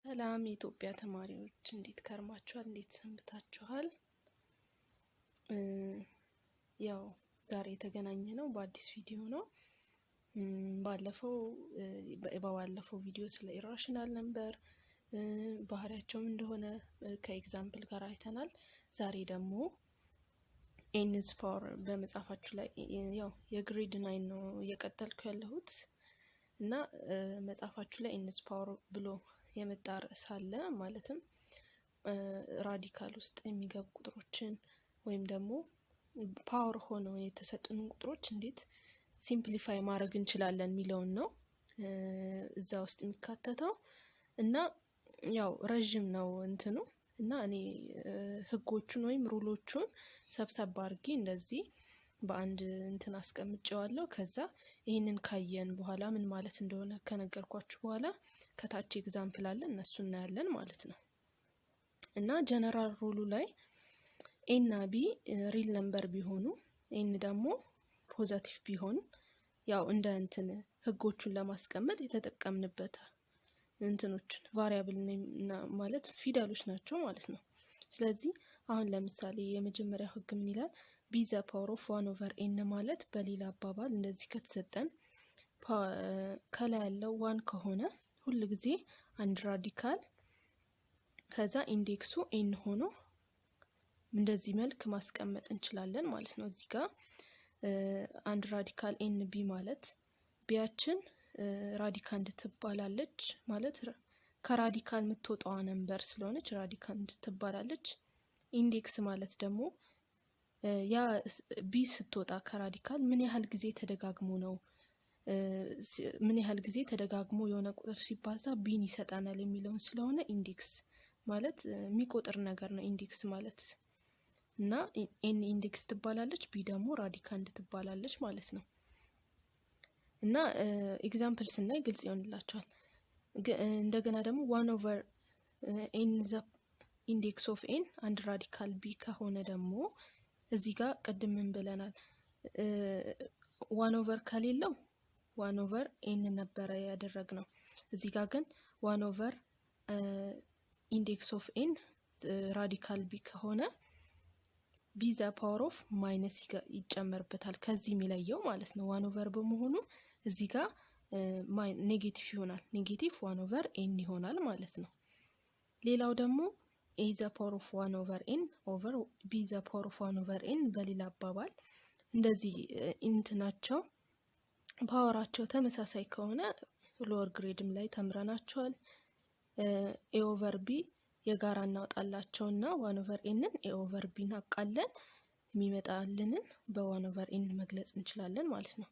ሰላም የኢትዮጵያ ተማሪዎች እንዴት ከርማችኋል? እንዴት ሰንብታችኋል? ያው ዛሬ የተገናኘነው በአዲስ ቪዲዮ ነው። ባለፈው ቪዲዮ ስለ ኢራሽናል ነምበር ባህሪያቸውም እንደሆነ ከኤግዛምፕል ጋር አይተናል። ዛሬ ደግሞ nth ፓወር በመጻፋችሁ ላይ ያው የግሬድ 9 ነው እየቀጠልኩ ያለሁት እና መጻፋችሁ ላይ nth ፓወር ብሎ የመጣ ርዕስ አለ። ማለትም ራዲካል ውስጥ የሚገቡ ቁጥሮችን ወይም ደግሞ ፓወር ሆነው የተሰጡን ቁጥሮች እንዴት ሲምፕሊፋይ ማድረግ እንችላለን የሚለውን ነው እዛ ውስጥ የሚካተተው እና ያው ረጅም ነው እንትኑ እና እኔ ህጎቹን ወይም ሩሎቹን ሰብሰብ አድርጌ እንደዚህ በአንድ እንትን አስቀምጬዋለሁ። ከዛ ይሄንን ካየን በኋላ ምን ማለት እንደሆነ ከነገርኳችሁ በኋላ ከታች ኤግዛምፕል አለ እነሱን እናያለን ማለት ነው። እና ጀነራል ሩሉ ላይ ኤ እና ቢ ሪል ነምበር ቢሆኑ ኤን ደግሞ ፖዚቲቭ ቢሆን ያው እንደ እንትን ህጎቹን ለማስቀመጥ የተጠቀምንበት እንትኖችን ቫሪያብል እና ማለት ፊደሎች ናቸው ማለት ነው። ስለዚህ አሁን ለምሳሌ የመጀመሪያው ህግ ምን ይላል? b the power of 1 over n ማለት በሌላ አባባል እንደዚህ ከተሰጠን ከላይ ያለው 1 ከሆነ ሁሉ ጊዜ አንድ ራዲካል ከዛ ኢንዴክሱ n ሆኖ እንደዚህ መልክ ማስቀመጥ እንችላለን ማለት ነው። እዚህ ጋር አንድ ራዲካል n b ማለት ቢያችን ራዲካል እንድትባላለች ማለት ከራዲካል የምትወጣው ነምበር ስለሆነች ራዲካል እንድትባላለች። ኢንዴክስ ማለት ደግሞ ያ ቢ ስትወጣ ከራዲካል ምን ያህል ጊዜ ተደጋግሞ የሆነ ቁጥር ሲባዛ ቢን ይሰጣናል የሚለውን ስለሆነ ኢንዴክስ ማለት የሚቆጥር ነገር ነው ኢንዴክስ ማለት እና ኤን ኢንዴክስ ትባላለች፣ ቢ ደግሞ ራዲካል እንድትባላለች ማለት ነው። እና ኤግዛምፕል ስናይ ግልጽ ይሆንላችኋል። እንደገና ደግሞ 1 over n the index of n አንድ ራዲካል ቢ ከሆነ ደግሞ እዚህ ጋር ቅድም ምን ብለናል? 1 over ከሌለው 1 over n ነበረ ያደረግነው። እዚህ ጋር ግን 1 over index of n ራዲካል ቢ ከሆነ b the power of ማይነስ ይጨመርበታል ከዚህ የሚለየው ማለት ነው። 1 over በመሆኑ እዚህ ጋር ኔጌቲቭ ይሆናል። ኔጌቲቭ 1 over n ይሆናል ማለት ነው። ሌላው ደግሞ a the power of 1 over n over b the power of 1 over n በሌላ አባባል እንደዚህ እንትናቸው ፓወራቸው ተመሳሳይ ከሆነ ሎወር ግሬድም ላይ ተምረናቸዋል። a over b የጋራ እናወጣላቸውና 1 over n a over b አቃለን የሚመጣልንን በ1 over n መግለጽ እንችላለን ማለት ነው።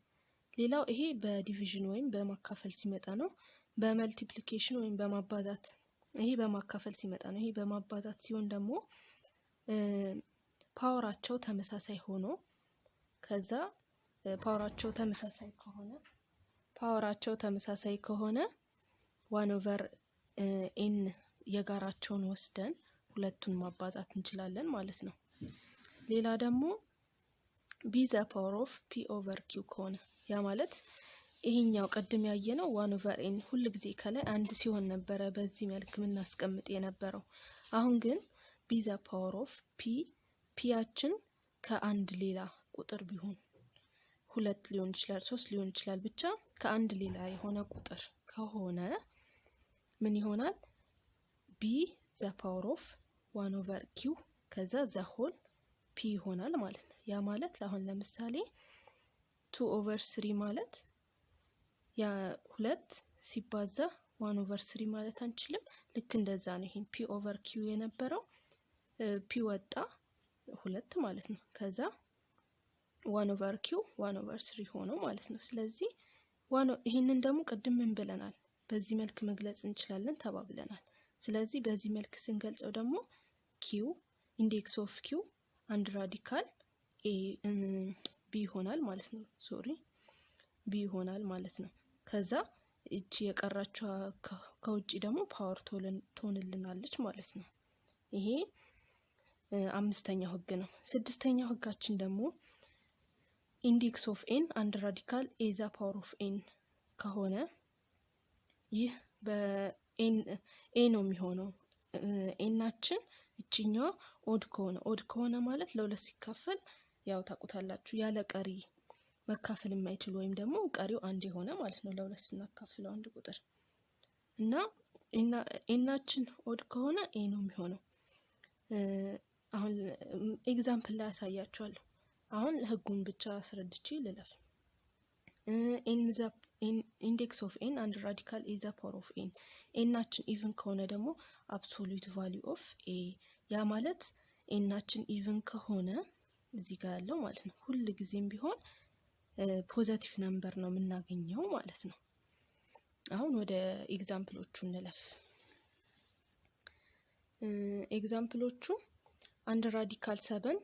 ሌላው ይሄ በዲቪዥን ወይም በማካፈል ሲመጣ ነው። በመልቲፕሊኬሽን ወይም በማባዛት ይሄ በማካፈል ሲመጣ ነው። ይሄ በማባዛት ሲሆን ደግሞ ፓወራቸው ተመሳሳይ ሆኖ ከዛ ፓወራቸው ተመሳሳይ ከሆነ 1 over n የጋራቸውን ወስደን ሁለቱን ማባዛት እንችላለን ማለት ነው። ሌላ ደግሞ b the power of p over q ከሆነ ያ ማለት ይሄኛው ቀድም ያየነው 1 over n ሁሉ ጊዜ ከላይ አንድ ሲሆን ነበረ በዚህ መልክ ምናስቀምጥ የነበረው። አሁን ግን b the power of p ያችን ከአንድ ሌላ ቁጥር ቢሆን 2 ሊሆን ይችላል 3 ሊሆን ይችላል ብቻ ከአንድ ሌላ የሆነ ቁጥር ከሆነ ምን ይሆናል? b the power of 1 over q ከዛ the whole p ይሆናል ማለት ነው። ያ ማለት አሁን ለምሳሌ 2 over 3 ማለት ያ 2 ሲባዛ 1 over 3 ማለት አንችልም። ልክ እንደዛ ነው። ይሄን p over q የነበረው p ወጣ 2 ማለት ነው። ከዛ 1 over q 1 over 3 ሆኖ ማለት ነው። ስለዚህ ይሄንን ደግሞ ቅድም ምን ብለናል? በዚህ መልክ መግለጽ እንችላለን ተባብለናል። ስለዚህ በዚህ መልክ ስንገልጸው ደግሞ q ኢንዴክስ ኦፍ q አንድ ራዲካል b ይሆናል ማለት ነው። b ይሆናል ማለት ነው። ከዛ እቺ የቀራችው ከውጪ ደግሞ ፓወር ትሆንልናለች ማለት ነው። ይሄ አምስተኛው ህግ ነው። ስድስተኛው ህጋችን ደግሞ ኢንዴክስ ኦፍ n አንድ ራዲካል a the power of n ከሆነ ይህ ኤ ነው የሚሆነው። ኤናችን እቺኛዋ ኦድ ከሆነ ማለት ለሁለት ሲካፈል ያው ታውቁታላችሁ ያለ ቀሪ መካፈል የማይችል ወይም ደግሞ ቀሪው አንድ የሆነ ማለት ነው ለሁለት ስናካፍለው አንድ ቁጥር እና ኤናችን ኦድ ከሆነ ኤ ነው የሚሆነው። አሁን ኤግዛምፕል ላይ ያሳያችኋለሁ። አሁን ህጉን ብቻ አስረድቼ ልለፍ። ኢንዴክስ ኦፍ ኤን አንድ ራዲካል ኢዝ ዘ ፓወር ኦፍ ኤን። ኤናችን ኢቭን ከሆነ ደግሞ አብሶሉት ቫልዩ ኦፍ ኤ። ያ ማለት ኤናችን ኢቭን ከሆነ እዚህ ጋር ያለው ማለት ነው ሁል ጊዜም ቢሆን ፖዚቲቭ ነምበር ነው የምናገኘው ማለት ነው። አሁን ወደ ኤግዛምፕሎቹ እንለፍ። ኤግዛምፕሎቹ አንድ ራዲካል 7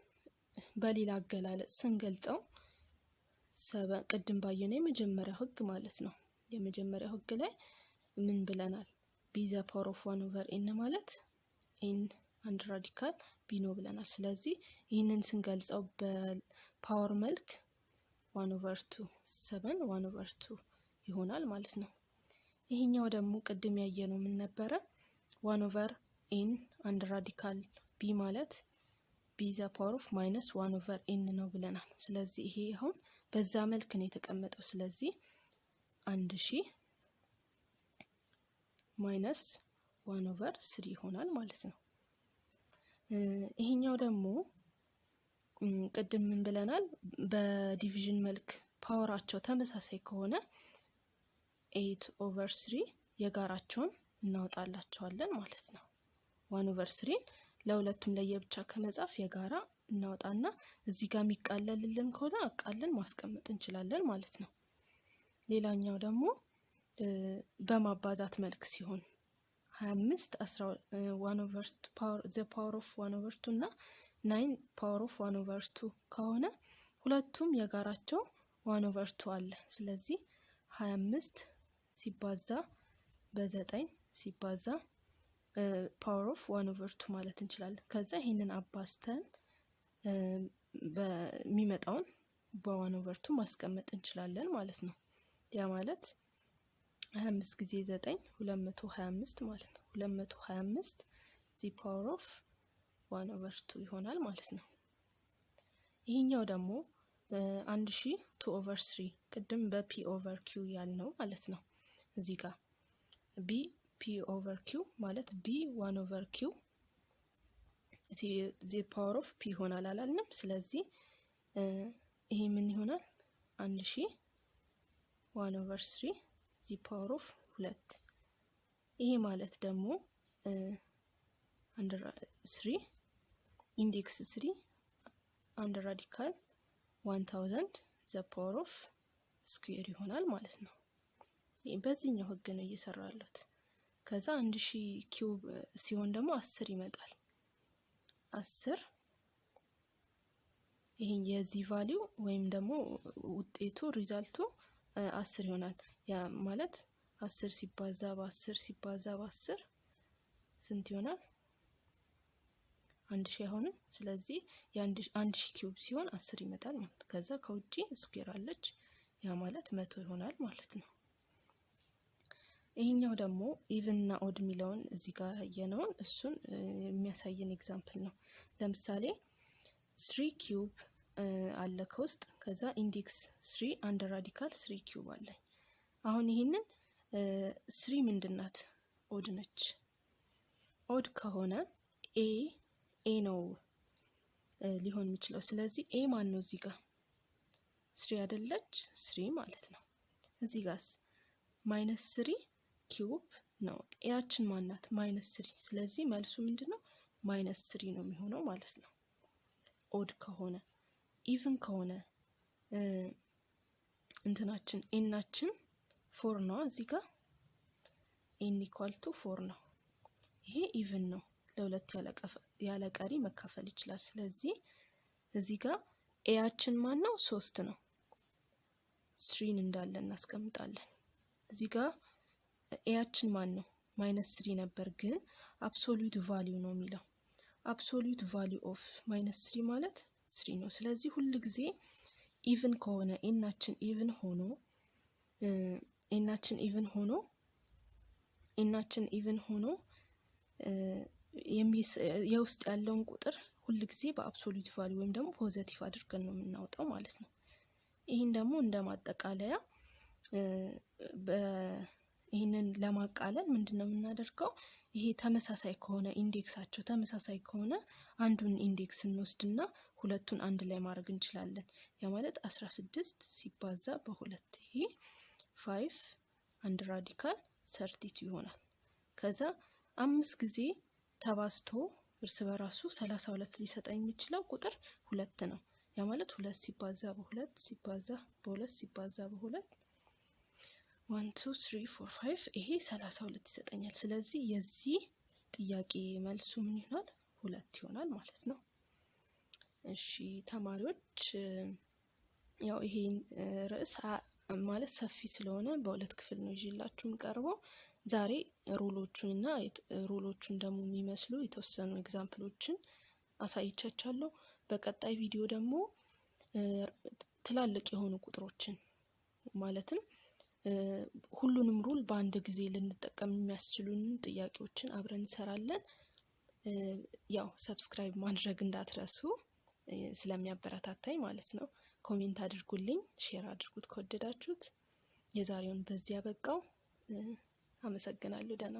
በሌላ አገላለጽ ስንገልጸው 7 ቅድም ባየነው የመጀመሪያው ህግ ማለት ነው። የመጀመሪያው ህግ ላይ ምን ብለናል? ቢ ዘ ፓወር ኦፍ 1 ኦቨር ኤን ማለት ኤን አንድ ራዲካል ቢ ነው ብለናል። ስለዚህ ይህንን ስንገልጸው በፓወር መልክ 1 ኦቨር 2 7 1 ኦቨር 2 ይሆናል ማለት ነው። ይሄኛው ደግሞ ቅድም ያየነው ምን ነበረ? 1 ኦቨር ኤን አንድ ራዲካል ቢ ማለት ቢ ዘ ፓወር ኦፍ ማይነስ 1 ኦቨር ኤን ነው ብለናል። ስለዚህ ይሄ አሁን በዛ መልክ ነው የተቀመጠው። ስለዚህ 1000 ማይነስ 1 ኦቨር 3 ይሆናል ማለት ነው። ይሄኛው ደግሞ ቅድም ምን ብለናል? በዲቪዥን መልክ ፓወራቸው ተመሳሳይ ከሆነ 8 ኦቨር 3 የጋራቸውን እናወጣላቸዋለን ማለት ነው። 1 ኦቨር 3 ለሁለቱም ለየብቻ ከመጻፍ የጋራ እናወጣና እዚህ ጋር የሚቃለልልን ከሆነ አቃለን ማስቀመጥ እንችላለን ማለት ነው። ሌላኛው ደግሞ በማባዛት መልክ ሲሆን 25 1 ኦቨር 2 ፓወር ዘ ፓወር ኦፍ 1 ኦቨር 2 እና 9 ፓወር ኦፍ 1 ኦቨር 2 ከሆነ ሁለቱም የጋራቸው 1 ኦቨር 2 አለ። ስለዚህ 25 ሲባዛ በ9 ሲባዛ ፓወር ኦፍ 1 ኦቨር 2 ማለት እንችላለን። ከዛ ይሄንን አባዝተን በሚመጣውን በ1 ኦቨር 2 ማስቀመጥ እንችላለን ማለት ነው። ያ ማለት 25 ጊዜ 9 225 ማለት ነው። 225 ዚ ፓወር ኦፍ 1 ኦቨር 2 ይሆናል ማለት ነው። ይሄኛው ደግሞ 1000 2 ኦቨር 3 ቅድም በፒ ኦቨር ኪው ያልነው ማለት ነው። እዚህ ጋር ቢ ፒ ኦቨር ኪው ማለት ቢ 1 ኦቨር ኪው ዚ ፓወር ኦፍ ፒ ይሆናል አላልንም? ስለዚህ ይሄ ምን ይሆናል? 1000 1 ኦቨር 3 ዚ ፓወር ኦፍ 2። ይሄ ማለት ደግሞ 3 ኢንዴክስ 3 አንድ ራዲካል 1000 ዘ ፓወር ኦፍ ስኩዌር ይሆናል ማለት ነው። በዚህኛው ህግ ነው እየሰራው ያለሁት። ከዛ 1000 ኪዩብ ሲሆን ደግሞ 10 ይመጣል። 10 ይሄን የዚህ ቫልዩ ወይም ደግሞ ውጤቱ ሪዛልቱ 10 ይሆናል። ያ ማለት 10 ሲባዛ በ10 ሲባዛ በ10 ስንት ይሆናል? 1000 አይሆንም። ስለዚህ የ1000 ኪዩብ ሲሆን 10 ይመጣል ማለት። ከዛ ከውጪ ስኩዌር አለች። ያ ማለት 100 ይሆናል ማለት ነው። ይሄኛው ደግሞ ኢቭን እና ኦድ የሚለውን እዚህ ጋር ያየነውን እሱን የሚያሳየን ኤግዛምፕል ነው። ለምሳሌ 3 ኪዩብ አለ ከውስጥ። ከዛ ኢንዴክስ 3 አንድ ራዲካል 3 ኪዩብ አለ። አሁን ይሄንን 3 ምንድናት? ኦድ ነች። ኦድ ከሆነ ኤ ነው ሊሆን የሚችለው። ስለዚህ ኤ ማን ነው? እዚህ ጋር 3 አይደለች? 3 ማለት ነው። እዚህ ጋርስ ማይነስ 3 ኪዩብ ነው። ኤያችን ማናት? ማይነስ 3። ስለዚህ መልሱ ምንድነው? ማይነስ 3 ነው የሚሆነው ማለት ነው። ኦድ ከሆነ ኢቭን ከሆነ እንትናችን ኤናችን 4 ነው። እዚህ ጋር ኤን ኢኳል ቱ 4 ነው። ይሄ ኢቭን ነው። ለሁለት ያለ ቀሪ መካፈል ይችላል። ስለዚህ እዚህ ጋር ኤያችን ማን ነው? 3 ነው። 3ን እንዳለ እናስቀምጣለን። እዚህ ጋር ኤያችን ማን ነው? ማይነስ 3 ነበር፣ ግን አብሶሉት ቫልዩ ነው የሚለው። አብሶሉት ቫልዩ ኦፍ ማይነስ 3 ማለት 3 ነው። ስለዚህ ሁሉ ጊዜ ኢቭን ከሆነ ኤናችን ኢቭን ሆኖ ኤናችን ኢቭን ሆኖ የውስጥ ያለውን ቁጥር ሁሉ ጊዜ በአብሶሉት ቫልዩ ወይም ደግሞ ፖዚቲቭ አድርገን ነው የምናወጣው ማለት ነው። ይሄን ደግሞ እንደማጠቃለያ ይሄንን ለማቃለል ምንድነው የምናደርገው? ይሄ ተመሳሳይ ከሆነ ኢንዴክሳቸው ተመሳሳይ ከሆነ አንዱን ኢንዴክስ እንወስድና ሁለቱን አንድ ላይ ማድረግ እንችላለን። ያ ማለት 16 ሲባዛ በሁለት ይሄ 5 አንድ ራዲካል 32 ይሆናል። ከዛ 5 ጊዜ ተባዝቶ እርስ በራሱ 32 ሊሰጠኝ የሚችለው ቁጥር 2 ነው። ያ ማለት 2 ሲባዛ በ2 ሲባዛ በ2 ሲባዛ በ2 1 2 3 4 5 ይሄ 32 ይሰጠኛል። ስለዚህ የዚህ ጥያቄ መልሱ ምን ይሆናል? 2 ይሆናል ማለት ነው። እሺ ተማሪዎች ያው ይሄ ርዕስ ማለት ሰፊ ስለሆነ በሁለት ክፍል ነው ይዤላችሁ ቀርበው ዛሬ ሩሎቹንና ሩሎቹን ደግሞ የሚመስሉ የተወሰኑ ኤግዛምፕሎችን አሳይቻችኋለሁ። በቀጣይ ቪዲዮ ደግሞ ትላልቅ የሆኑ ቁጥሮችን ማለትም ሁሉንም ሩል በአንድ ጊዜ ልንጠቀም የሚያስችሉን ጥያቄዎችን አብረን እንሰራለን። ያው ሰብስክራይብ ማድረግ እንዳትረሱ ስለሚያበረታታኝ ማለት ነው። ኮሜንት አድርጉልኝ፣ ሼር አድርጉት ከወደዳችሁት። የዛሬውን በዚህ ያበቃው። አመሰግናለሁ። ደህና